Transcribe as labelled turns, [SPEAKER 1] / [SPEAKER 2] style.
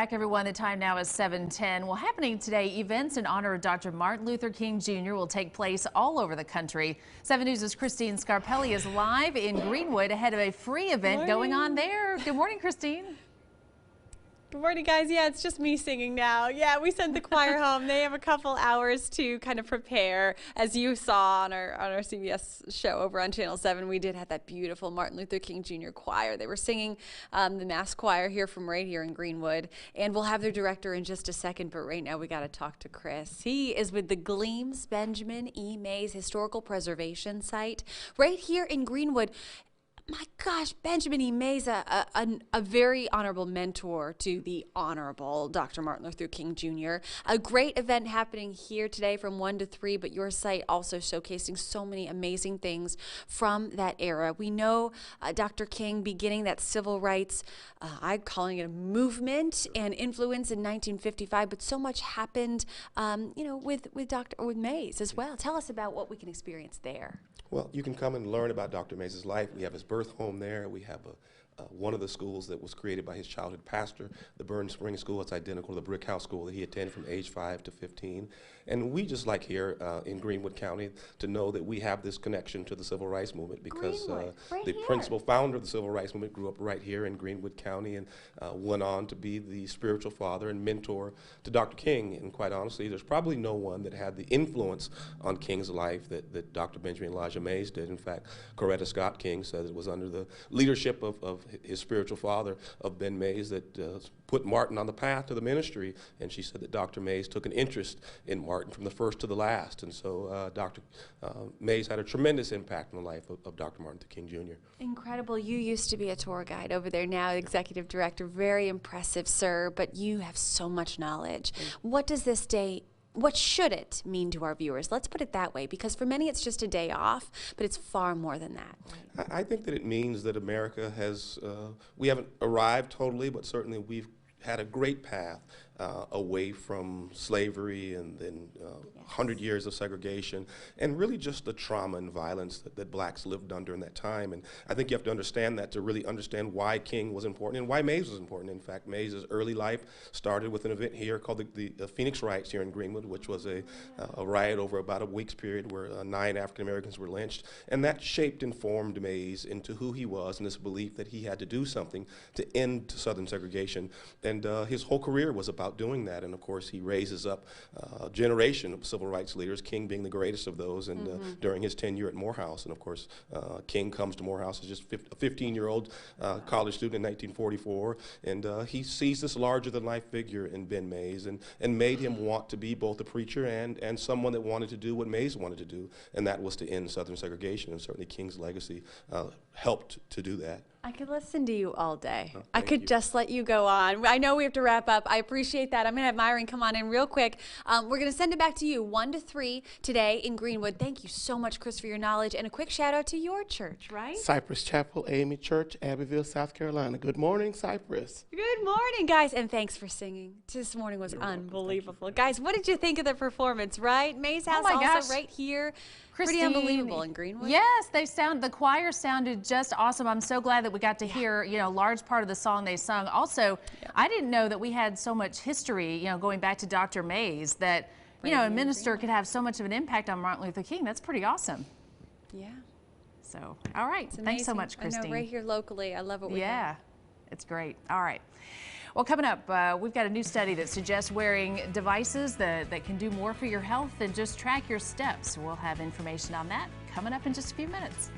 [SPEAKER 1] back, everyone. The time now is 7:10. Well, happening today, events in honor of Dr. Martin Luther King Jr. will take place all over the country. 7 News' Christine Scarpelli is live in Greenwood ahead of a free event going on there. Good morning, Christine.
[SPEAKER 2] Good morning, guys. Yeah, it's just me singing now. Yeah, we sent the choir home. They have a couple hours to kind of prepare. As you saw on our CBS show over on Channel 7, we did have that beautiful Martin Luther King Jr. choir. They were singing the mass choir here from right here in Greenwood, and we'll have their director in just a second, but right now we got to talk to Chris. He is with the Gleams Benjamin E. Mays Historical Preservation Site right here in Greenwood. My gosh, Benjamin E. Mays, a very honorable mentor to the Honorable Dr. Martin Luther King Jr. A great event happening here today from 1 to 3, but your site also showcasing so many amazing things from that era. We know Dr. King beginning that civil rights, I'm calling it a movement and influence in 1955, but so much happened, with Mays as well. Tell us about what we can experience there.
[SPEAKER 3] Well, you can come and learn about Dr. Mays' life. We have his birth home there. We have one of the schools that was created by his childhood pastor, the Burn Spring School. It's identical to the Brick House School that he attended from age 5 to 15. And we just like here in Greenwood County to know that we have this connection to the Civil Rights Movement because the principal founder of the Civil Rights Movement grew up right here in Greenwood County and went on to be the spiritual father and mentor to Dr. King. And quite honestly, there's probably no one that had the influence on King's life that Dr. Benjamin Elijah Mays did. In fact, Coretta Scott King says it was under the leadership of his spiritual father, of Ben Mays, that put Martin on the path to the ministry. And she said that Dr. Mays took an interest in Martin from the first to the last. And so Dr. Mays had a tremendous impact on the life of Dr. Martin Luther King Jr.
[SPEAKER 2] Incredible. You used to be a tour guide over there, now executive director. Very impressive, sir, but you have so much knowledge. What does this day What should it mean to our viewers? Let's put it that way, because for many it's just a day off, but it's far more than that.
[SPEAKER 3] I think that it means that America has, we haven't arrived totally, but certainly we've had a great path away from slavery and then 100 years of segregation, and really just the trauma and violence that blacks lived under in that time. And I think you have to understand that to really understand why King was important and why Mays was important. In fact, Mays' early life started with an event here called the Phoenix Riots here in Greenwood, which was a riot over about a week's period where 9 African Americans were lynched. And that shaped and formed Mays into who he was, and this belief that he had to do something to end Southern segregation. And his whole career was about doing that. And of course, he raises up a generation of civil rights leaders, King being the greatest of those, and during his tenure at Morehouse. And of course, King comes to Morehouse as just a 15-year-old college student in 1944, and he sees this larger-than-life figure in Ben Mays, and made him want to be both a preacher and someone that wanted to do what Mays wanted to do, and that was to end Southern segregation. And certainly King's legacy helped to do that.
[SPEAKER 2] I could listen to you all day. I could just let you go on. I know we have to wrap up. I appreciate that. I'm going to have Myron come on in real quick. We're going to send it back to you 1 to 3 today in Greenwood. Thank you so much, Chris, for your knowledge. And a quick shout out to your church, right?
[SPEAKER 4] Cypress Chapel AME Church, Abbeville, South Carolina. Good morning, Cypress.
[SPEAKER 2] Good morning, guys. And thanks for singing. This morning was unbelievable. Guys, what did you think of the performance, right? Mays House also right here.
[SPEAKER 1] Christine,
[SPEAKER 2] pretty unbelievable in Greenwood.
[SPEAKER 1] Yes, the choir sounded just awesome. I'm so glad that we got to hear, a large part of the song they sung. Also, I didn't know that we had so much history, going back to Dr. Mays, that, a minister could have so much of an impact on Martin Luther King. That's pretty awesome.
[SPEAKER 2] Yeah.
[SPEAKER 1] So, all right. Thanks so much, Christine.
[SPEAKER 2] I know, right here locally. I love what we have.
[SPEAKER 1] Yeah, it's great. All right. Well, coming up, we've got a new study that suggests wearing devices that can do more for your health than just track your steps. We'll have information on that coming up in just a few minutes.